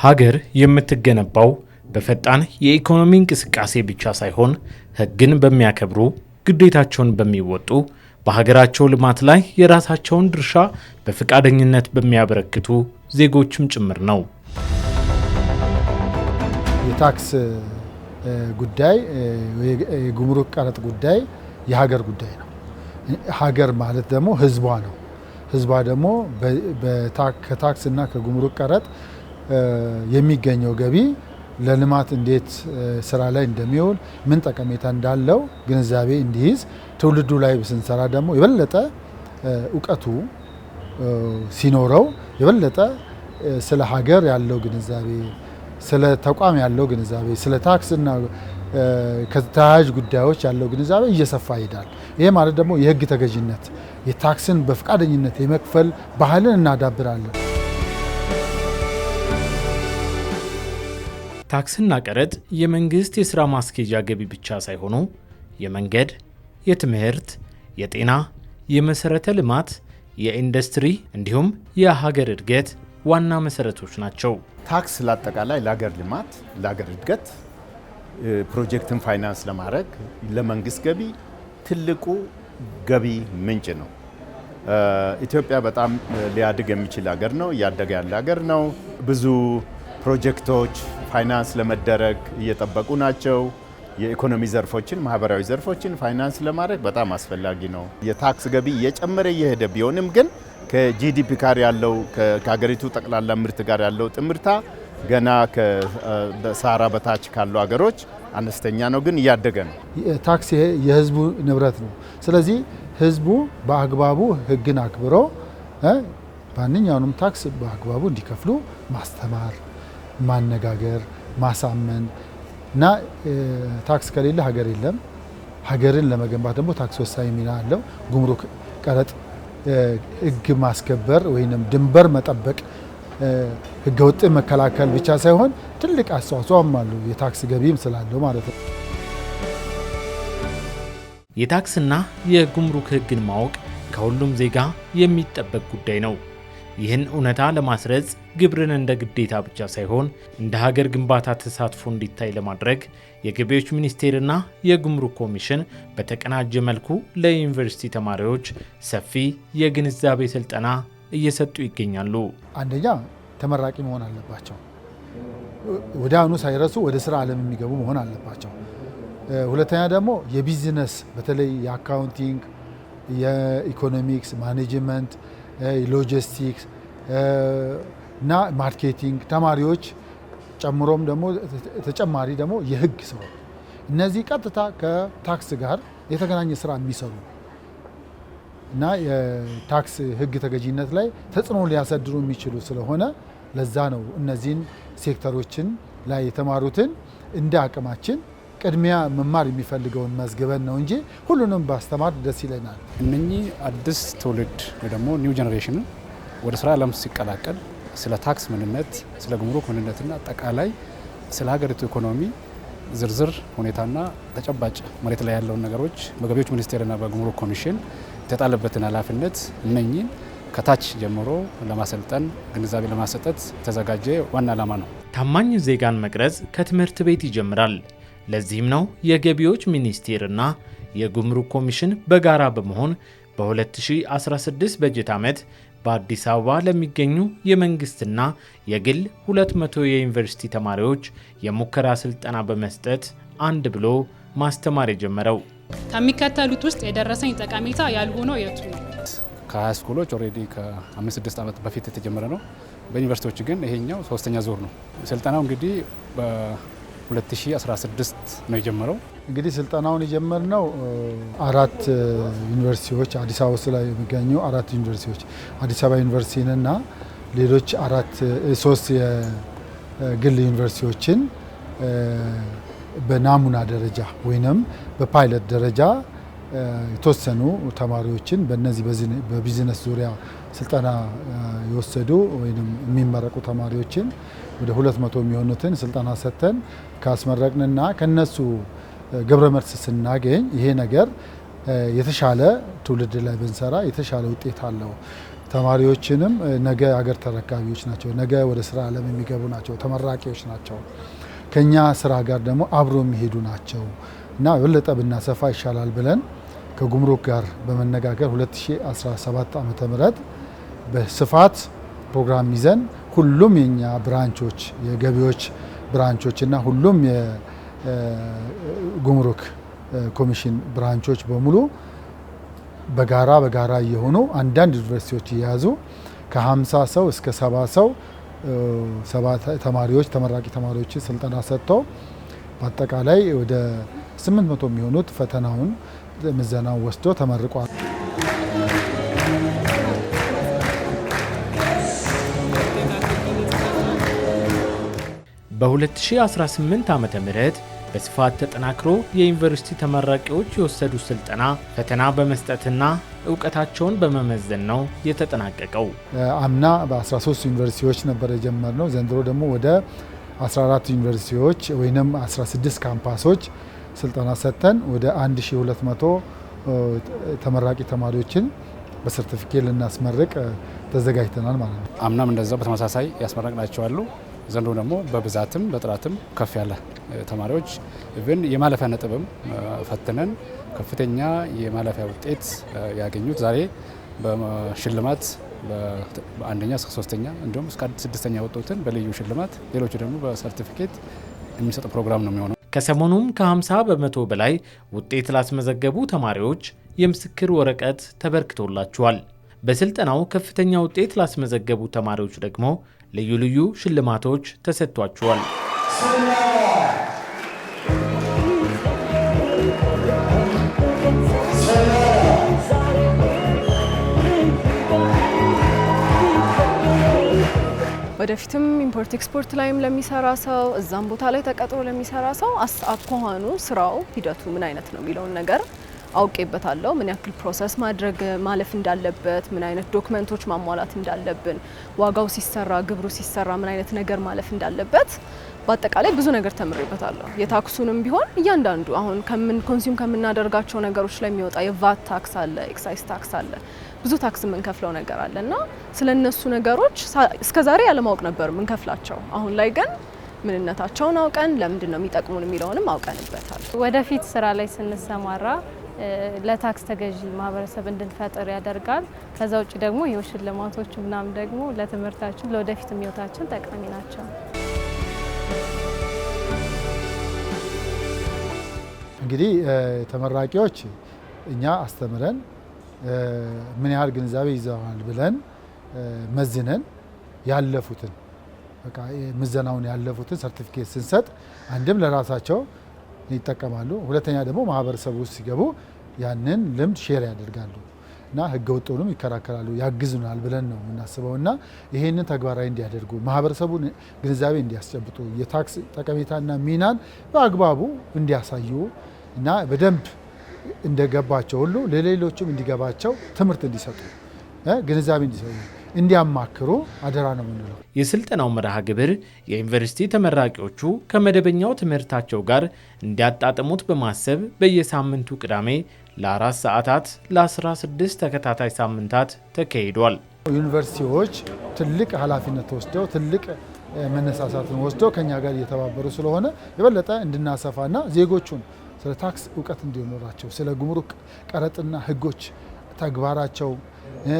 ሀገር የምትገነባው በፈጣን የኢኮኖሚ እንቅስቃሴ ብቻ ሳይሆን ሕግን በሚያከብሩ ግዴታቸውን በሚወጡ በሀገራቸው ልማት ላይ የራሳቸውን ድርሻ በፈቃደኝነት በሚያበረክቱ ዜጎችም ጭምር ነው። የታክስ ጉዳይ የጉምሩክ ቀረጥ ጉዳይ የሀገር ጉዳይ ነው። ሀገር ማለት ደግሞ ህዝቧ ነው። ህዝቧ ደግሞ ከታክስ እና ከጉምሩክ ቀረጥ የሚገኘው ገቢ ለልማት እንዴት ስራ ላይ እንደሚውል ምን ጠቀሜታ እንዳለው ግንዛቤ እንዲይዝ ትውልዱ ላይ ስንሰራ ደግሞ የበለጠ እውቀቱ ሲኖረው የበለጠ ስለ ሀገር ያለው ግንዛቤ፣ ስለ ተቋም ያለው ግንዛቤ፣ ስለ ታክስና ከተያያዥ ጉዳዮች ያለው ግንዛቤ እየሰፋ ይሄዳል። ይሄ ማለት ደግሞ የህግ ተገዥነት፣ የታክስን በፈቃደኝነት የመክፈል ባህልን እናዳብራለን። ታክስና ቀረጥ የመንግስት የሥራ ማስኬጃ ገቢ ብቻ ሳይሆኑ የመንገድ፣ የትምህርት፣ የጤና፣ የመሠረተ ልማት፣ የኢንዱስትሪ እንዲሁም የሀገር እድገት ዋና መሠረቶች ናቸው። ታክስ ለአጠቃላይ ለሀገር ልማት፣ ለሀገር እድገት ፕሮጀክትን ፋይናንስ ለማድረግ ለመንግስት ገቢ ትልቁ ገቢ ምንጭ ነው። ኢትዮጵያ በጣም ሊያድግ የሚችል ሀገር ነው፣ እያደገ ያለ ሀገር ነው። ብዙ ፕሮጀክቶች ፋይናንስ ለመደረግ እየጠበቁ ናቸው። የኢኮኖሚ ዘርፎችን፣ ማህበራዊ ዘርፎችን ፋይናንስ ለማድረግ በጣም አስፈላጊ ነው። የታክስ ገቢ እየጨመረ እየሄደ ቢሆንም ግን ከጂዲፒ ጋር ያለው ከሀገሪቱ ጠቅላላ ምርት ጋር ያለው ጥምርታ ገና ከሰሃራ በታች ካሉ ሀገሮች አነስተኛ ነው፣ ግን እያደገ ነው። ታክስ የህዝቡ ንብረት ነው። ስለዚህ ህዝቡ በአግባቡ ህግን አክብሮ ማንኛውንም ታክስ በአግባቡ እንዲከፍሉ ማስተማር፣ ማነጋገር፣ ማሳመን እና ታክስ ከሌለ ሀገር የለም። ሀገርን ለመገንባት ደግሞ ታክስ ወሳኝ ሚና አለው። ጉምሩክ ቀረጥ ህግ ማስከበር ወይም ድንበር መጠበቅ ህገወጥ መከላከል ብቻ ሳይሆን ትልቅ አስተዋጽኦም አለው፣ የታክስ ገቢም ስላለው ማለት ነው። የታክስና የጉምሩክ ህግን ማወቅ ከሁሉም ዜጋ የሚጠበቅ ጉዳይ ነው። ይህን እውነታ ለማስረጽ ግብርን እንደ ግዴታ ብቻ ሳይሆን እንደ ሀገር ግንባታ ተሳትፎ እንዲታይ ለማድረግ የገቢዎች ሚኒስቴርና የጉምሩክ ኮሚሽን በተቀናጀ መልኩ ለዩኒቨርሲቲ ተማሪዎች ሰፊ የግንዛቤ ስልጠና እየሰጡ ይገኛሉ። አንደኛ ተመራቂ መሆን አለባቸው። ወደ አሁኑ ሳይረሱ ወደ ስራ ዓለም የሚገቡ መሆን አለባቸው። ሁለተኛ ደግሞ የቢዝነስ በተለይ የአካውንቲንግ፣ የኢኮኖሚክስ፣ ማኔጅመንት፣ ሎጂስቲክስ እና ማርኬቲንግ ተማሪዎች ጨምሮም ደግሞ ተጨማሪ ደግሞ የህግ ሰው እነዚህ ቀጥታ ከታክስ ጋር የተገናኘ ስራ የሚሰሩ እና የታክስ ህግ ተገዥነት ላይ ተጽዕኖ ሊያሳድሩ የሚችሉ ስለሆነ ለዛ ነው እነዚህን ሴክተሮችን ላይ የተማሩትን እንደ አቅማችን ቅድሚያ መማር የሚፈልገውን መዝግበን ነው እንጂ ሁሉንም ባስተማር ደስ ይለናል። እነኚህ አዲስ ትውልድ ወይ ደግሞ ኒው ጄኔሬሽን ወደ ስራ ዓለም ሲቀላቀል ስለ ታክስ ምንነት፣ ስለ ጉምሩክ ምንነትና አጠቃላይ ስለ ሀገሪቱ ኢኮኖሚ ዝርዝር ሁኔታና ተጨባጭ መሬት ላይ ያለውን ነገሮች በገቢዎች ሚኒስቴርና በጉምሩክ ኮሚሽን የተጣለበትን ኃላፊነት እነኚህን ከታች ጀምሮ ለማሰልጠን ግንዛቤ ለማሰጠት የተዘጋጀ ዋና ዓላማ ነው። ታማኝ ዜጋን መቅረጽ ከትምህርት ቤት ይጀምራል። ለዚህም ነው የገቢዎች ሚኒስቴርና የጉምሩክ ኮሚሽን በጋራ በመሆን በ2016 በጀት ዓመት በአዲስ አበባ ለሚገኙ የመንግስትና የግል 200 የዩኒቨርሲቲ ተማሪዎች የሙከራ ስልጠና በመስጠት አንድ ብሎ ማስተማር የጀመረው። ከሚከተሉት ውስጥ የደረሰኝ ጠቀሜታ ያልሆነው የቱ ነው? ከሃይ ስኩሎች ኦልሬዲ ከ5-6 ዓመት በፊት የተጀመረ ነው። በዩኒቨርሲቲዎች ግን ይሄኛው ሶስተኛ ዙር ነው። ስልጠናው እንግዲህ በ2016 ነው የጀመረው። እንግዲህ ስልጠናውን የጀመርነው 4 ዩኒቨርሲቲዎች አዲስ አበባ ውስጥ ላይ የሚገኙ 4 ዩኒቨርሲቲዎች አዲስ አበባ ዩኒቨርሲቲንና ሌሎች 3 የግል ዩኒቨርሲቲዎችን በናሙና ደረጃ ወይንም በፓይለት ደረጃ የተወሰኑ ተማሪዎችን በእነዚህ በቢዝነስ ዙሪያ ስልጠና የወሰዱ ወይም የሚመረቁ ተማሪዎችን ወደ 200 የሚሆኑትን ስልጠና ሰጥተን ካስመረቅንና ከነሱ ግብረ መልስ ስናገኝ ይሄ ነገር የተሻለ ትውልድ ላይ ብንሰራ የተሻለ ውጤት አለው፣ ተማሪዎችንም ነገ ሀገር ተረካቢዎች ናቸው፣ ነገ ወደ ስራ ዓለም የሚገቡ ናቸው፣ ተመራቂዎች ናቸው። ከኛ ስራ ጋር ደግሞ አብሮ የሚሄዱ ናቸው እና የበለጠ ብናሰፋ ይሻላል ብለን ከጉምሩክ ጋር በመነጋገር 2017 ዓ.ም በስፋት ፕሮግራም ይዘን ሁሉም የኛ ብራንቾች የገቢዎች ብራንቾች እና ሁሉም የጉምሩክ ኮሚሽን ብራንቾች በሙሉ በጋራ እየሆኑ አንዳንድ ዩኒቨርሲቲዎች እየያዙ ከ50 ሰው እስከ 70 ሰው ተማሪዎች ተመራቂ ተማሪዎች ስልጠና ሰጥተው በአጠቃላይ ወደ 800 የሚሆኑት ፈተናውን ምዘናው ወስዶ ተመርቋል። በ2018 ዓመተ ምህረት በስፋት ተጠናክሮ የዩኒቨርሲቲ ተመራቂዎች የወሰዱት ስልጠና ፈተና በመስጠትና እውቀታቸውን በመመዘን ነው የተጠናቀቀው። አምና በ13 ዩኒቨርሲቲዎች ነበር የጀመርነው። ዘንድሮ ደግሞ ወደ 14 ዩኒቨርሲቲዎች ወይም 16 ካምፓሶች ስልጠና ሰጥተን ወደ 1200 ተመራቂ ተማሪዎችን በሰርቲፊኬት ልናስመርቅ ተዘጋጅተናል ማለት ነው። አምናም እንደዛው በተመሳሳይ ያስመረቅናቸው አሉ። ዘንድሮ ደግሞ በብዛትም በጥራትም ከፍ ያለ ተማሪዎች ኢቭን የማለፊያ ነጥብም ፈትነን ከፍተኛ የማለፊያ ውጤት ያገኙት ዛሬ በሽልማት በአንደኛ እስከ ሶስተኛ እንዲሁም እስከ ስድስተኛ ወጡትን በልዩ ሽልማት ሌሎቹ ደግሞ በሰርቲፊኬት የሚሰጥ ፕሮግራም ነው የሚሆነው። ከሰሞኑም ከ50 በመቶ በላይ ውጤት ላስመዘገቡ ተማሪዎች የምስክር ወረቀት ተበርክቶላቸዋል። በስልጠናው ከፍተኛ ውጤት ላስመዘገቡ ተማሪዎች ደግሞ ልዩ ልዩ ሽልማቶች ተሰጥቷቸዋል። ወደፊትም ኢምፖርት ኤክስፖርት ላይም ለሚሰራ ሰው እዛም ቦታ ላይ ተቀጥሮ ለሚሰራ ሰው አኳኋኑ ስራው ሂደቱ ምን አይነት ነው የሚለውን ነገር አውቄበታለሁ። ምን ያክል ፕሮሰስ ማለፍ እንዳለበት፣ ምን አይነት ዶክመንቶች ማሟላት እንዳለብን፣ ዋጋው ሲሰራ ግብሩ ሲሰራ ምን አይነት ነገር ማለፍ እንዳለበት በአጠቃላይ ብዙ ነገር ተምሬበታለሁ። የታክሱንም ቢሆን እያንዳንዱ አሁን ኮንሱም ከምናደርጋቸው ነገሮች ላይ የሚወጣ የቫት ታክስ አለ፣ ኤክሳይዝ ታክስ አለ፣ ብዙ ታክስ የምንከፍለው ነገር አለ እና ስለነሱ ነገሮች እስከዛሬ ያለማወቅ ነበር የምንከፍላቸው። አሁን ላይ ግን ምንነታቸውን አውቀን ለምንድን ነው የሚጠቅሙን የሚለውንም አውቀንበታል። ወደፊት ስራ ላይ ስንሰማራ ለታክስ ተገዢ ማህበረሰብ እንድንፈጥር ያደርጋል። ከዛ ውጭ ደግሞ ይኸው ሽልማቶቹ ምናምን ደግሞ ለትምህርታችን ለወደፊት ህይወታችን ጠቃሚ ናቸው። እንግዲህ ተመራቂዎች እኛ አስተምረን ምን ያህል ግንዛቤ ይዘዋል ብለን መዝነን ያለፉትን በቃ ምዘናውን ያለፉትን ሰርቲፊኬት ስንሰጥ አንድም ለራሳቸው ይጠቀማሉ፣ ሁለተኛ ደግሞ ማህበረሰቡ ውስጥ ሲገቡ ያንን ልምድ ሼር ያደርጋሉ እና ህገ ወጡንም ይከራከራሉ፣ ያግዙናል ብለን ነው የምናስበው እና ይሄንን ተግባራዊ እንዲያደርጉ ማህበረሰቡን ግንዛቤ እንዲያስጨብጡ የታክስ ጠቀሜታና ሚናን በአግባቡ እንዲያሳዩ እና በደንብ እንደገባቸው ሁሉ ለሌሎችም እንዲገባቸው ትምህርት እንዲሰጡ ግንዛቤ እንዲሰጡ እንዲያማክሩ አደራ ነው የምንለው። የስልጠናው መርሃ ግብር የዩኒቨርሲቲ ተመራቂዎቹ ከመደበኛው ትምህርታቸው ጋር እንዲያጣጥሙት በማሰብ በየሳምንቱ ቅዳሜ ለ4 ሰዓታት ለ16 ተከታታይ ሳምንታት ተካሂዷል። ዩኒቨርሲቲዎች ትልቅ ኃላፊነት ወስደው ትልቅ መነሳሳትን ወስደው ከኛ ጋር እየተባበሩ ስለሆነ የበለጠ እንድናሰፋና ዜጎቹን ስለ ታክስ እውቀት እንዲኖራቸው ስለ ጉምሩክ ቀረጥና ህጎች ተግባራቸው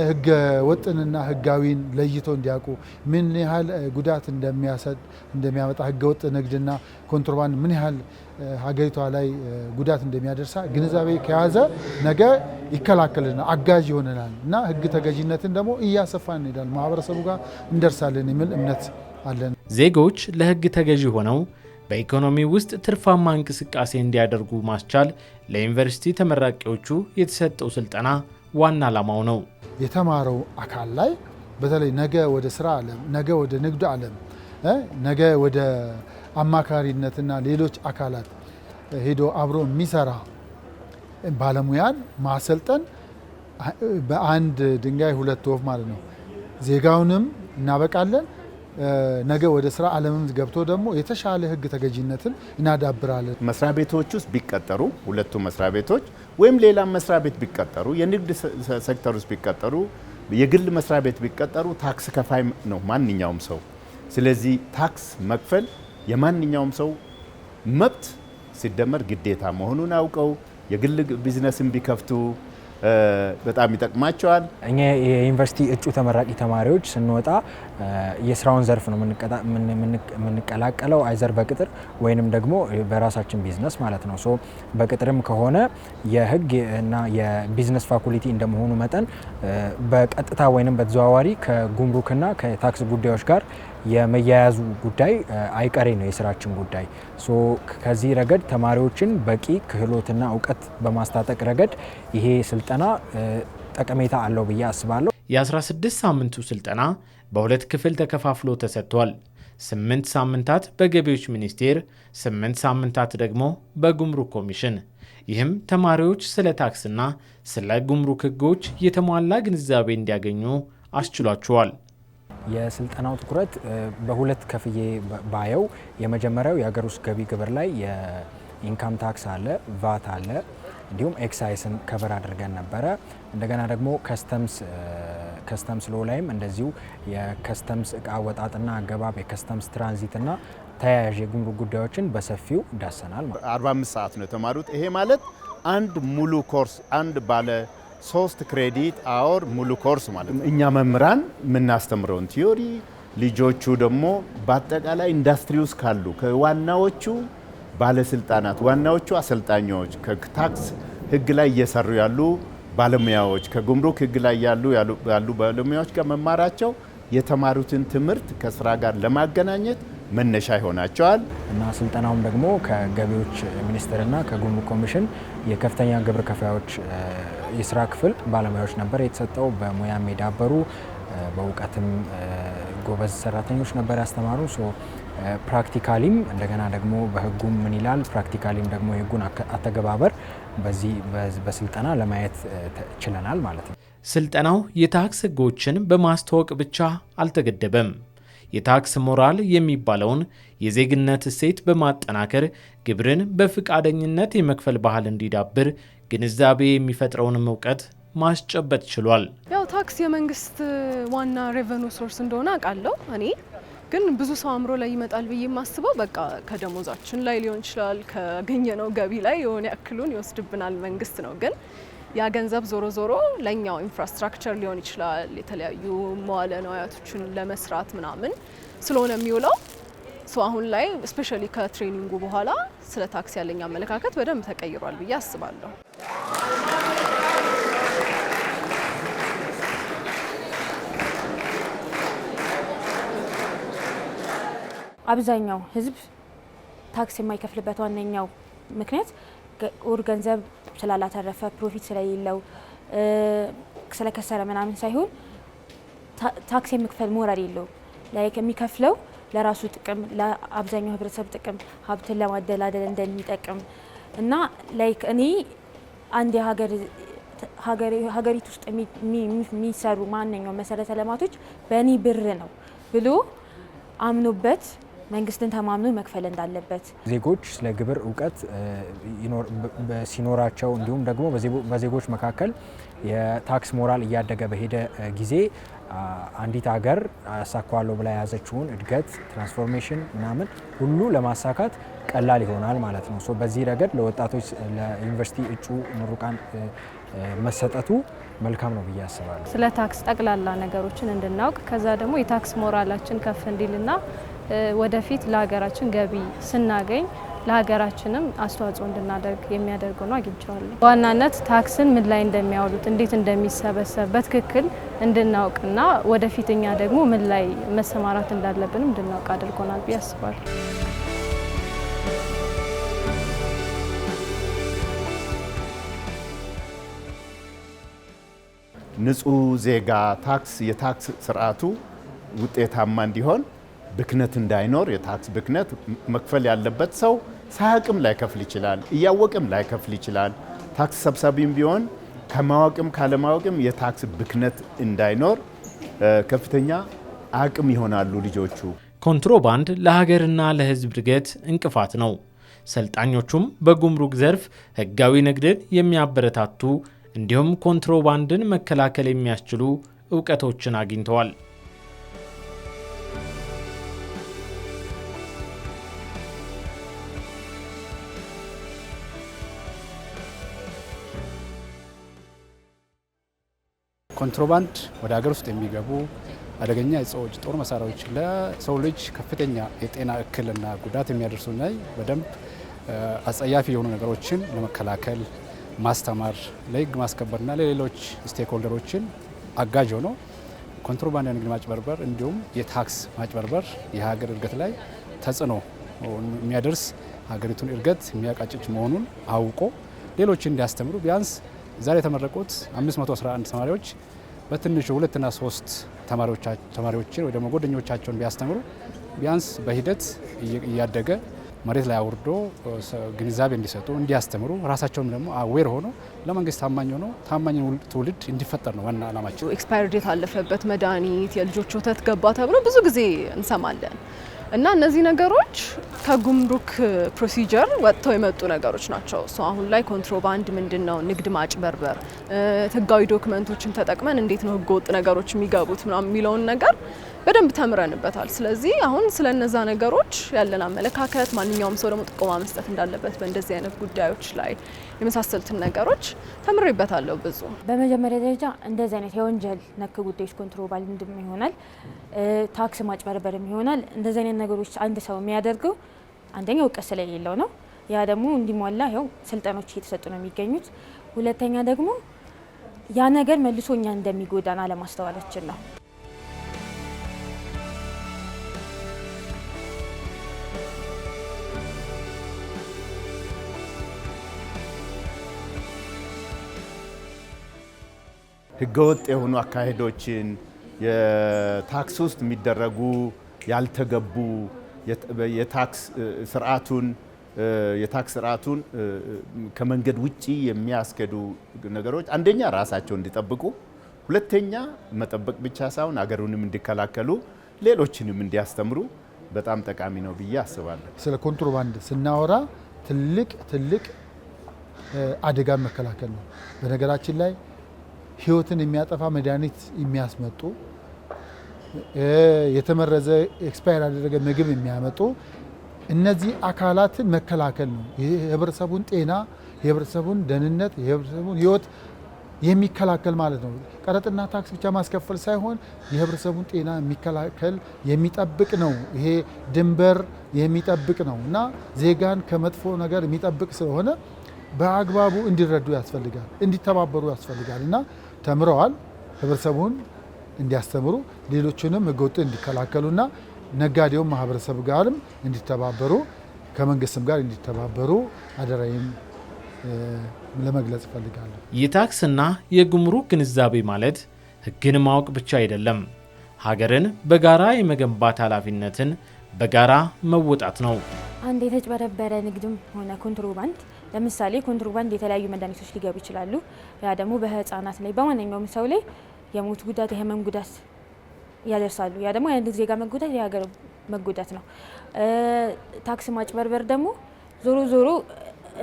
ህገ ወጥንና ህጋዊን ለይቶ እንዲያውቁ ምን ያህል ጉዳት እንደሚያመጣ ህገ ወጥ ንግድና ኮንትሮባንድ ምን ያህል ሀገሪቷ ላይ ጉዳት እንደሚያደርሳ ግንዛቤ ከያዘ ነገ ይከላከልና አጋዥ ይሆነናል እና ህግ ተገዥነትን ደግሞ እያሰፋ እንሄዳለን፣ ማህበረሰቡ ጋር እንደርሳለን የሚል እምነት አለን። ዜጎች ለህግ ተገዥ ሆነው በኢኮኖሚ ውስጥ ትርፋማ እንቅስቃሴ እንዲያደርጉ ማስቻል ለዩኒቨርሲቲ ተመራቂዎቹ የተሰጠው ስልጠና ዋና ዓላማው ነው። የተማረው አካል ላይ በተለይ ነገ ወደ ስራ ዓለም፣ ነገ ወደ ንግዱ ዓለም፣ ነገ ወደ አማካሪነትና ሌሎች አካላት ሄዶ አብሮ የሚሰራ ባለሙያን ማሰልጠን በአንድ ድንጋይ ሁለት ወፍ ማለት ነው። ዜጋውንም እናበቃለን፣ ነገ ወደ ስራ ዓለምም ገብቶ ደግሞ የተሻለ ህግ ተገዥነትን እናዳብራለን። መስሪያ ቤቶች ውስጥ ቢቀጠሩ ሁለቱ መስሪያ ቤቶች ወይም ሌላ መስሪያ ቤት ቢቀጠሩ የንግድ ሴክተር ውስጥ ቢቀጠሩ የግል መስሪያ ቤት ቢቀጠሩ ታክስ ከፋይ ነው ማንኛውም ሰው። ስለዚህ ታክስ መክፈል የማንኛውም ሰው መብት ሲደመር ግዴታ መሆኑን አውቀው የግል ቢዝነስን ቢከፍቱ በጣም ይጠቅማቸዋል። እኛ የዩኒቨርሲቲ እጩ ተመራቂ ተማሪዎች ስንወጣ የስራውን ዘርፍ ነው የምንቀላቀለው አይዘር በቅጥር ወይንም ደግሞ በራሳችን ቢዝነስ ማለት ነው። ሶ በቅጥርም ከሆነ የህግ እና የቢዝነስ ፋኩልቲ እንደመሆኑ መጠን በቀጥታ ወይንም በተዘዋዋሪ ከጉምሩክና ከታክስ ጉዳዮች ጋር የመያያዙ ጉዳይ አይቀሬ ነው የስራችን ጉዳይ። ሶ ከዚህ ረገድ ተማሪዎችን በቂ ክህሎትና እውቀት በማስታጠቅ ረገድ ይሄ ስልጠና ጠቀሜታ አለው ብዬ አስባለሁ። የ16 ሳምንቱ ስልጠና በሁለት ክፍል ተከፋፍሎ ተሰጥቷል። 8 ሳምንታት በገቢዎች ሚኒስቴር፣ 8 ሳምንታት ደግሞ በጉምሩክ ኮሚሽን። ይህም ተማሪዎች ስለ ታክስና ስለ ጉምሩክ ህጎች የተሟላ ግንዛቤ እንዲያገኙ አስችሏቸዋል። የስልጠናው ትኩረት በሁለት ከፍዬ ባየው የመጀመሪያው የሀገር ውስጥ ገቢ ግብር ላይ የኢንካም ታክስ አለ፣ ቫት አለ፣ እንዲሁም ኤክሳይስን ከቨር አድርገን ነበረ። እንደገና ደግሞ ከስተምስ ሎ ላይም እንደዚሁ የከስተምስ እቃ አወጣጥና አገባብ፣ የከስተምስ ትራንዚትና ተያያዥ የጉምሩክ ጉዳዮችን በሰፊው ዳሰናል። 45 ሰዓት ነው የተማሩት። ይሄ ማለት አንድ ሙሉ ኮርስ አንድ ባለ 3 ክሬዲት አወር ሙሉ ኮርስ ማለት ነው። እኛ መምህራን የምናስተምረውን ቲዮሪ ልጆቹ ደግሞ በአጠቃላይ ኢንዱስትሪ ውስጥ ካሉ ከዋናዎቹ ባለስልጣናት፣ ዋናዎቹ አሰልጣኞች፣ ከታክስ ህግ ላይ እየሰሩ ያሉ ባለሙያዎች፣ ከጉምሩክ ህግ ላይ ያሉ ባለሙያዎች ጋር መማራቸው የተማሩትን ትምህርት ከስራ ጋር ለማገናኘት መነሻ ይሆናቸዋል እና ስልጠናውም ደግሞ ከገቢዎች ሚኒስቴርና ከጉምሩክ ኮሚሽን የከፍተኛ ግብር ከፋዮች የስራ ክፍል ባለሙያዎች ነበር የተሰጠው። በሙያም የዳበሩ በእውቀትም ጎበዝ ሰራተኞች ነበር ያስተማሩ። ፕራክቲካሊም እንደገና ደግሞ በህጉም ምን ይላል ፕራክቲካሊም ደግሞ የህጉን አተገባበር በዚህ በስልጠና ለማየት ችለናል ማለት ነው። ስልጠናው የታክስ ህጎችን በማስተዋወቅ ብቻ አልተገደበም። የታክስ ሞራል የሚባለውን የዜግነት እሴት በማጠናከር ግብርን በፍቃደኝነት የመክፈል ባህል እንዲዳብር ግንዛቤ የሚፈጥረውንም እውቀት ማስጨበጥ ችሏል። ያው ታክስ የመንግስት ዋና ሬቨኑ ሶርስ እንደሆነ አውቃለሁ። እኔ ግን ብዙ ሰው አእምሮ ላይ ይመጣል ብዬ የማስበው በቃ ከደሞዛችን ላይ ሊሆን ይችላል፣ ከገኘነው ገቢ ላይ የሆነ ያክሉን ይወስድብናል መንግስት ነው። ግን ያ ገንዘብ ዞሮ ዞሮ ለኛው ኢንፍራስትራክቸር ሊሆን ይችላል፣ የተለያዩ መዋለ ንዋያቶችን ለመስራት ምናምን ስለሆነ የሚውለው አሁን ላይ ስፔሻሊ ከትሬኒንጉ በኋላ ስለ ታክስ ያለኝ አመለካከት በደንብ ተቀይሯል ብዬ አስባለሁ። አብዛኛው ህዝብ ታክስ የማይከፍልበት ዋነኛው ምክንያት ገንዘብ ስላላተረፈ ፕሮፊት ስለሌለው ስለከሰረ ምናምን ሳይሆን ታክስ የመክፈል ሞራል የለውም። ላይክ የሚከፍለው ለራሱ ጥቅም፣ ለአብዛኛው ህብረተሰብ ጥቅም፣ ሀብትን ለማደላደል እንደሚጠቅም እና ላይክ እኔ አንድ ሀገሪቱ ውስጥ የሚሰሩ ማንኛውም መሰረተ ልማቶች በእኔ ብር ነው ብሎ አምኖበት መንግስትን ተማምኖ መክፈል እንዳለበት ዜጎች ስለ ግብር እውቀት ሲኖራቸው እንዲሁም ደግሞ በዜጎች መካከል የታክስ ሞራል እያደገ በሄደ ጊዜ አንዲት ሀገር አሳካዋለሁ ብላ የያዘችውን እድገት ትራንስፎርሜሽን ምናምን ሁሉ ለማሳካት ቀላል ይሆናል ማለት ነው። በዚህ ረገድ ለወጣቶች ለዩኒቨርሲቲ እጩ ምሩቃን መሰጠቱ መልካም ነው ብዬ አስባለሁ። ስለ ታክስ ጠቅላላ ነገሮችን እንድናውቅ ከዛ ደግሞ የታክስ ሞራላችን ከፍ እንዲልና ወደፊት ለሀገራችን ገቢ ስናገኝ ለሀገራችንም አስተዋጽኦ እንድናደርግ የሚያደርገው ነው አግኝቼዋለሁ። በዋናነት ታክስን ምን ላይ እንደሚያውሉት እንዴት እንደሚሰበሰብ በትክክል እንድናውቅና ወደፊት እኛ ደግሞ ምን ላይ መሰማራት እንዳለብንም እንድናውቅ አድርጎናል ብዬ አስባለሁ። ንጹህ ዜጋ የታክስ ስርዓቱ ውጤታማ እንዲሆን ብክነት እንዳይኖር የታክስ ብክነት መክፈል ያለበት ሰው ሳያውቅም ላይከፍል ይችላል፣ እያወቅም ላይከፍል ይችላል። ታክስ ሰብሳቢም ቢሆን ከማወቅም ካለማወቅም የታክስ ብክነት እንዳይኖር ከፍተኛ አቅም ይሆናሉ ልጆቹ። ኮንትሮባንድ ለሀገርና ለሕዝብ እድገት እንቅፋት ነው። ሰልጣኞቹም በጉምሩክ ዘርፍ ህጋዊ ንግድን የሚያበረታቱ እንዲሁም ኮንትሮባንድን መከላከል የሚያስችሉ እውቀቶችን አግኝተዋል። ኮንትሮባንድ ወደ ሀገር ውስጥ የሚገቡ አደገኛ የእጽ ጦር መሳሪያዎች ለሰው ልጅ ከፍተኛ የጤና እክልና ጉዳት የሚያደርሱና በደንብ አጸያፊ የሆኑ ነገሮችን ለመከላከል ማስተማር፣ ለህግ ማስከበርና ለሌሎች ስቴክሆልደሮችን አጋዥ ሆኖ ኮንትሮባንድ ንግድ ማጭበርበር እንዲሁም የታክስ ማጭበርበር የሀገር እድገት ላይ ተጽዕኖ የሚያደርስ ሀገሪቱን እድገት የሚያቃጭጭ መሆኑን አውቆ ሌሎችን እንዲያስተምሩ ቢያንስ ዛሬ የተመረቁት 511 ተማሪዎች በትንሹ 2 እና 3 ተማሪዎችን ወይ ደግሞ ጓደኞቻቸውን ቢያስተምሩ ቢያንስ በሂደት እያደገ መሬት ላይ አውርዶ ግንዛቤ እንዲሰጡ እንዲያስተምሩ ራሳቸውም ደግሞ አዌር ሆኖ ለመንግስት ታማኝ ሆኖ ታማኝ ትውልድ እንዲፈጠር ነው ዋና ዓላማቸው። ኤክስፓየር ዴት አለፈበት መድኃኒት፣ የልጆች ወተት ገባ ተብሎ ብዙ ጊዜ እንሰማለን እና እነዚህ ነገሮች ከጉምሩክ ፕሮሲጀር ወጥተው የመጡ ነገሮች ናቸው። አሁን ላይ ኮንትሮባንድ ምንድነው፣ ንግድ ማጭበርበር፣ ህጋዊ ዶክመንቶችን ተጠቅመን እንዴት ነው ህገወጥ ነገሮች የሚገቡት ምናምን የሚለውን ነገር በደንብ ተምረንበታል። ስለዚህ አሁን ስለነዛ ነገሮች ያለን አመለካከት ማንኛውም ሰው ደግሞ ጥቆማ መስጠት እንዳለበት በእንደዚህ አይነት ጉዳዮች ላይ የመሳሰሉትን ነገሮች ተምሬበታለሁ ብዙ። በመጀመሪያ ደረጃ እንደዚህ አይነት የወንጀል ነክ ጉዳዮች ኮንትሮባንድም ይሆናል፣ ታክስ ማጭበርበርም ይሆናል። እንደዚህ አይነት ነገሮች አንድ ሰው የሚያደርገው አንደኛ እውቀት ስለሌለው ነው። ያ ደግሞ እንዲሟላ ያው ስልጠናዎች እየተሰጡ ነው የሚገኙት። ሁለተኛ ደግሞ ያ ነገር መልሶ እኛ እንደሚጎዳን አለማስተዋላችን ነው። ህገወጥ የሆኑ አካሄዶችን የታክስ ውስጥ የሚደረጉ ያልተገቡ የታክስ ስርዓቱን ከመንገድ ውጪ የሚያስከዱ ነገሮች አንደኛ ራሳቸው እንዲጠብቁ፣ ሁለተኛ መጠበቅ ብቻ ሳይሆን አገሩንም እንዲከላከሉ ሌሎችንም እንዲያስተምሩ በጣም ጠቃሚ ነው ብዬ አስባለሁ። ስለ ኮንትሮባንድ ስናወራ ትልቅ አደጋን መከላከል ነው። በነገራችን ላይ ህይወትን የሚያጠፋ መድኃኒት የሚያስመጡ የተመረዘ ኤክስፓየር ያደረገ ምግብ የሚያመጡ እነዚህ አካላትን መከላከል ነው። የህብረተሰቡን ጤና፣ የህብረተሰቡን ደህንነት፣ የህብረተሰቡን ህይወት የሚከላከል ማለት ነው። ቀረጥና ታክስ ብቻ ማስከፈል ሳይሆን የህብረተሰቡን ጤና የሚከላከል የሚጠብቅ ነው። ይሄ ድንበር የሚጠብቅ ነው እና ዜጋን ከመጥፎ ነገር የሚጠብቅ ስለሆነ በአግባቡ እንዲረዱ ያስፈልጋል፣ እንዲተባበሩ ያስፈልጋል እና ተምረዋል። ህብረተሰቡን እንዲያስተምሩ፣ ሌሎችንም ህገወጥ እንዲከላከሉና ነጋዴውን ማህበረሰብ ጋርም እንዲተባበሩ፣ ከመንግስትም ጋር እንዲተባበሩ አደራዬን ለመግለጽ እፈልጋለሁ። የታክስና የጉምሩክ ግንዛቤ ማለት ህግን ማወቅ ብቻ አይደለም፣ ሀገርን በጋራ የመገንባት ኃላፊነትን በጋራ መወጣት ነው። አንድ የተጭበረበረ ንግድም ሆነ ኮንትሮባንድ፣ ለምሳሌ ኮንትሮባንድ የተለያዩ መድኃኒቶች ሊገቡ ይችላሉ። ያ ደግሞ በህፃናት ላይ በማንኛውም ሰው ላይ የሞት ጉዳት፣ የህመም ጉዳት ያደርሳሉ። ያ ደግሞ የአንድ ዜጋ መጎዳት የሀገር መጎዳት ነው። ታክስ ማጭበርበር ደግሞ ዞሮ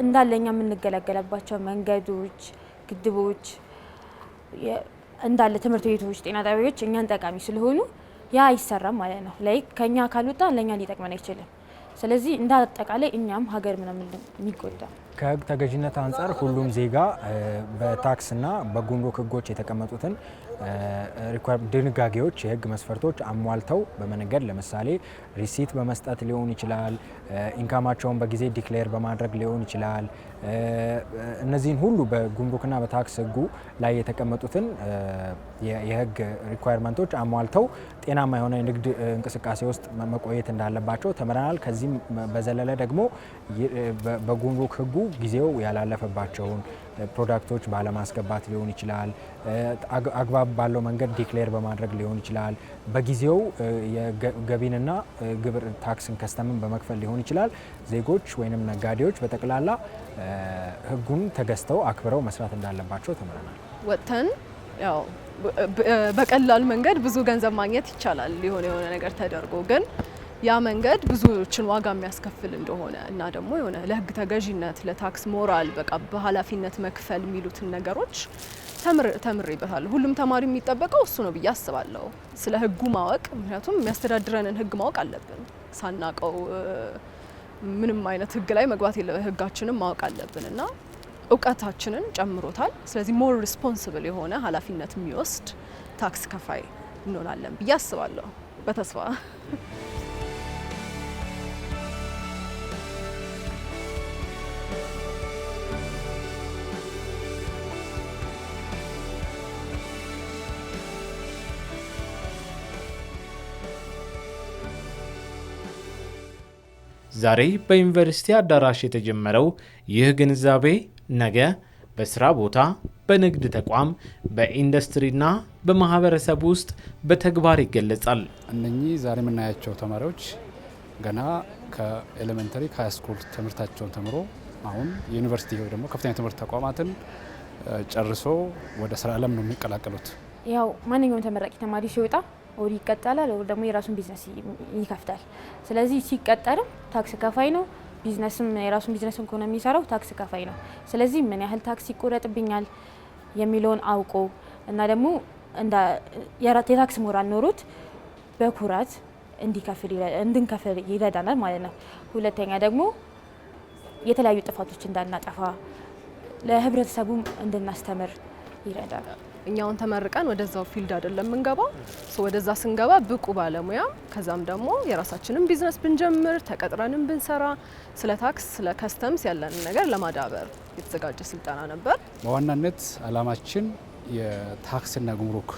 እንዳለኛ የምንገለገለባቸው መንገዶች፣ ግድቦች፣ እንዳለ ትምህርት ቤቶች፣ ጤና ጣቢያዎች እኛን ጠቃሚ ስለሆኑ ያ አይሰራም ማለት ነው። ላይ ከኛ ካልወጣ ለኛ ሊጠቅመን አይችልም። ስለዚህ እንደ አጠቃላይ እኛም ሀገር ምናምን የሚጎዳ ከህግ ተገዥነት አንጻር ሁሉም ዜጋ በታክስና በጉምሩክ ህጎች የተቀመጡትን ድንጋጌዎች፣ የህግ መስፈርቶች አሟልተው በመነገድ ለምሳሌ ሪሲት በመስጠት ሊሆን ይችላል፣ ኢንካማቸውን በጊዜ ዲክሌር በማድረግ ሊሆን ይችላል። እነዚህን ሁሉ በጉምሩክና በታክስ ህጉ ላይ የተቀመጡትን የህግ ሪኳየርመንቶች አሟልተው ጤናማ የሆነ የንግድ እንቅስቃሴ ውስጥ መቆየት እንዳለባቸው ተምረናል። ከዚህም በዘለለ ደግሞ በጉምሩክ ህጉ ጊዜው ያላለፈባቸውን ፕሮዳክቶች ባለማስገባት ሊሆን ይችላል፣ አግባብ ባለው መንገድ ዲክሌር በማድረግ ሊሆን ይችላል፣ በጊዜው የገቢንና ግብር ታክስን ከስተምን በመክፈል ሊሆን ይችላል። ዜጎች ወይም ነጋዴዎች በጠቅላላ ህጉን ተገዝተው አክብረው መስራት እንዳለባቸው ተምረናል። ወጥተን ያው በቀላል መንገድ ብዙ ገንዘብ ማግኘት ይቻላል የሆነ ነገር ተደርጎ፣ ግን ያ መንገድ ብዙዎችን ዋጋ የሚያስከፍል እንደሆነ እና ደግሞ የሆነ ለህግ ተገዥነት፣ ለታክስ ሞራል፣ በቃ በኃላፊነት መክፈል የሚሉትን ነገሮች ተምሬበታለሁ። ሁሉም ተማሪ የሚጠበቀው እሱ ነው ብዬ አስባለሁ። ስለ ህጉ ማወቅ፣ ምክንያቱም የሚያስተዳድረንን ህግ ማወቅ አለብን። ሳናቀው ምንም አይነት ህግ ላይ መግባት የለብን። ህጋችንን ማወቅ አለብን እና እውቀታችንን ጨምሮታል። ስለዚህ ሞር ሪስፖንሲብል የሆነ ኃላፊነት የሚወስድ ታክስ ከፋይ እንሆናለን ብዬ አስባለሁ በተስፋ። ዛሬ በዩኒቨርሲቲ አዳራሽ የተጀመረው ይህ ግንዛቤ ነገ በስራ ቦታ፣ በንግድ ተቋም፣ በኢንዱስትሪና በማህበረሰብ ውስጥ በተግባር ይገለጻል። እነኚህ ዛሬ የምናያቸው ተማሪዎች ገና ከኤሌመንተሪ ከሃይስኩል ትምህርታቸውን ተምሮ አሁን የዩኒቨርሲቲ ወይ ደግሞ ከፍተኛ ትምህርት ተቋማትን ጨርሶ ወደ ስራ ዓለም ነው የሚቀላቀሉት። ያው ማንኛውም ተመራቂ ተማሪ ሲወጣ ወዲ ይቀጣላል ወይ ደግሞ የራሱን ቢዝነስ ይከፍታል። ስለዚህ ሲቀጠርም ታክስ ከፋይ ነው። ቢዝነስም የራሱን ቢዝነስም ከሆነ የሚሰራው ታክስ ከፋይ ነው። ስለዚህ ምን ያህል ታክስ ይቆረጥብኛል የሚለውን አውቆ እና ደግሞ የታክስ ሞራል ኖሮት በኩራት እንድንከፍል ይረዳናል ማለት ነው። ሁለተኛ ደግሞ የተለያዩ ጥፋቶች እንዳናጠፋ ለህብረተሰቡም እንድናስተምር ይረዳል። እኛውን ተመርቀን ወደዛው ፊልድ አይደለም የምንገባው። ወደዛ ስንገባ ብቁ ባለሙያ ከዛም ደግሞ የራሳችንን ቢዝነስ ብንጀምር ተቀጥረንም ብንሰራ ስለ ታክስ ስለ ከስተምስ ያለንን ነገር ለማዳበር የተዘጋጀ ስልጠና ነበር። በዋናነት አላማችን የታክስና ጉምሩክ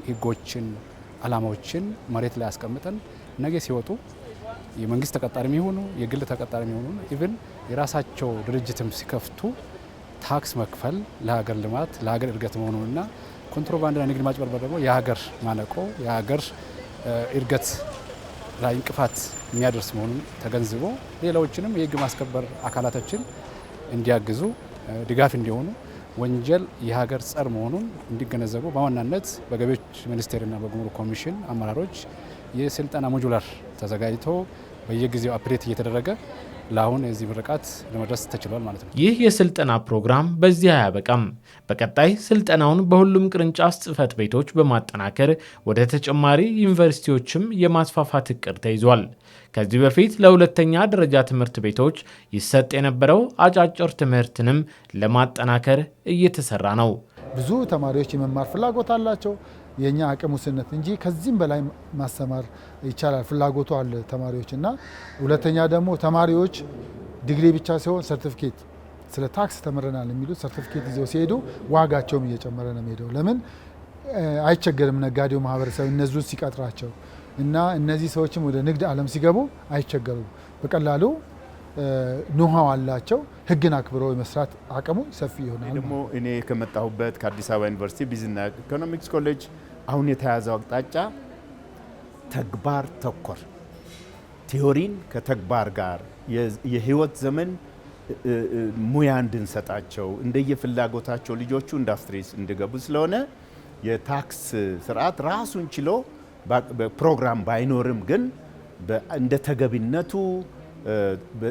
ህጎችን አላማዎችን መሬት ላይ አስቀምጠን ነገ ሲወጡ የመንግስት ተቀጣሪም ይሁኑ የግል ተቀጣሪም ይሁኑ ኢቭን የራሳቸው ድርጅትም ሲከፍቱ ታክስ መክፈል ለሀገር ልማት ለሀገር እድገት መሆኑንና ኮንትሮባንድና ንግድ ማጭበርበር ደግሞ የሀገር ማነቆ የሀገር እድገት ላይ እንቅፋት የሚያደርስ መሆኑን ተገንዝቦ ሌሎችንም የህግ ማስከበር አካላቶችን እንዲያግዙ ድጋፍ እንዲሆኑ ወንጀል የሀገር ጸር መሆኑን እንዲገነዘቡ በዋናነት በገቢዎች ሚኒስቴርና በጉምሩክ ኮሚሽን አመራሮች የስልጠና ሞጁላር ተዘጋጅቶ በየጊዜው አፕዴት እየተደረገ ለአሁን የዚህ ምርቃት ለመድረስ ተችሏል ማለት ነው። ይህ የስልጠና ፕሮግራም በዚህ አያበቃም። በቀጣይ ስልጠናውን በሁሉም ቅርንጫፍ ጽህፈት ቤቶች በማጠናከር ወደ ተጨማሪ ዩኒቨርሲቲዎችም የማስፋፋት እቅድ ተይዟል። ከዚህ በፊት ለሁለተኛ ደረጃ ትምህርት ቤቶች ይሰጥ የነበረው አጫጭር ትምህርትንም ለማጠናከር እየተሰራ ነው። ብዙ ተማሪዎች የመማር ፍላጎት አላቸው። የኛ አቅም ውስንነት እንጂ ከዚህም በላይ ማስተማር ይቻላል። ፍላጎቱ አለ ተማሪዎች እና ሁለተኛ ደግሞ ተማሪዎች ዲግሪ ብቻ ሳይሆን ሰርቲፊኬት ስለ ታክስ ተምረናል የሚሉት ሰርቲፊኬት ይዘው ሲሄዱ ዋጋቸውም እየጨመረ ነው የሚሄደው። ለምን አይቸገርም ነጋዴው ማህበረሰብ እነዚህን ሲቀጥራቸው እና እነዚህ ሰዎችም ወደ ንግድ ዓለም ሲገቡ አይቸገሩም። በቀላሉ ኖሃው አላቸው። ህግን አክብረው የመስራት አቅሙ ሰፊ ይሆናል። ደግሞ እኔ ከመጣሁበት ከአዲስ አበባ ዩኒቨርሲቲ ቢዝነስና ኢኮኖሚክስ ኮሌጅ አሁን የተያዘው አቅጣጫ ተግባር ተኮር ቲዮሪን ከተግባር ጋር የህይወት ዘመን ሙያ እንድንሰጣቸው እንደየፍላጎታቸው ልጆቹ ኢንዱስትሪ እንዲገቡ ስለሆነ የታክስ ስርዓት ራሱን ችሎ ፕሮግራም ባይኖርም ግን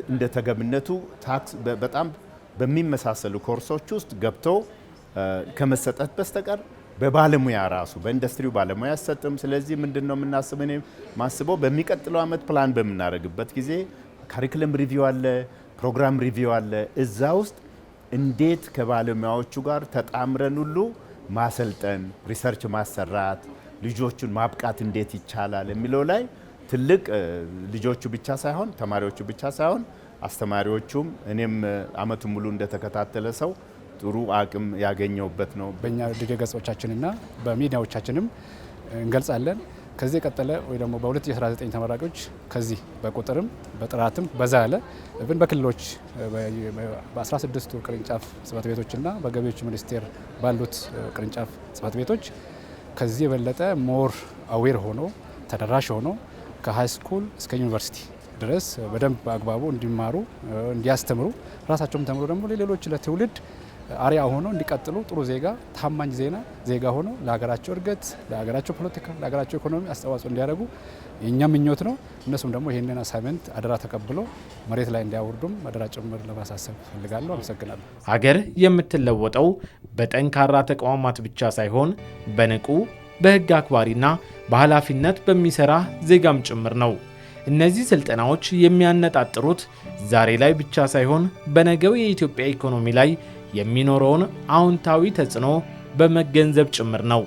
እንደ ተገቢነቱ ታክስ በጣም በሚመሳሰሉ ኮርሶች ውስጥ ገብተው ከመሰጠት በስተቀር በባለሙያ ራሱ በኢንዱስትሪው ባለሙያ አይሰጥም። ስለዚህ ምንድነው የምናስበው? እኔ ማስበው በሚቀጥለው ዓመት ፕላን በምናደርግበት ጊዜ ካሪኩለም ሪቪው አለ፣ ፕሮግራም ሪቪው አለ። እዛ ውስጥ እንዴት ከባለሙያዎቹ ጋር ተጣምረን ሁሉ ማሰልጠን፣ ሪሰርች ማሰራት፣ ልጆቹን ማብቃት እንዴት ይቻላል የሚለው ላይ ትልቅ ልጆቹ ብቻ ሳይሆን ተማሪዎቹ ብቻ ሳይሆን አስተማሪዎቹም እኔም አመቱን ሙሉ እንደተከታተለ ሰው ጥሩ አቅም ያገኘውበት ነው። በእኛ ድረገጾቻችንና በሚዲያዎቻችንም እንገልጻለን። ከዚህ የቀጠለ ወይ ደግሞ በ2019 ተመራቂዎች ከዚህ በቁጥርም በጥራትም በዛ ያለ ብን በክልሎች በ16ቱ ቅርንጫፍ ጽህፈት ቤቶችና በገቢዎች ሚኒስቴር ባሉት ቅርንጫፍ ጽህፈት ቤቶች ከዚህ የበለጠ ሞር አዌር ሆኖ ተደራሽ ሆኖ ከሃይ ስኩል እስከ ዩኒቨርሲቲ ድረስ በደንብ በአግባቡ እንዲማሩ እንዲያስተምሩ ራሳቸውም ተምሮ ደግሞ ለሌሎች ለትውልድ አሪያ ሆኖ እንዲቀጥሉ ጥሩ ዜጋ ታማኝ ዜጋ ሆኖ ለሀገራቸው እድገት ለሀገራቸው ፖለቲካ ለሀገራቸው ኢኮኖሚ አስተዋጽኦ እንዲያደርጉ የኛ ምኞት ነው። እነሱም ደግሞ ይሄንን አሳይመንት አደራ ተቀብሎ መሬት ላይ እንዲያወርዱም አደራ ጭምር ለማሳሰብ ፈልጋለሁ። አመሰግናለሁ። ሀገር የምትለወጠው በጠንካራ ተቋማት ብቻ ሳይሆን በንቁ በህግ አክባሪና በኃላፊነት በሚሰራ ዜጋም ጭምር ነው። እነዚህ ስልጠናዎች የሚያነጣጥሩት ዛሬ ላይ ብቻ ሳይሆን በነገው የኢትዮጵያ ኢኮኖሚ ላይ የሚኖረውን አዎንታዊ ተጽዕኖ በመገንዘብ ጭምር ነው።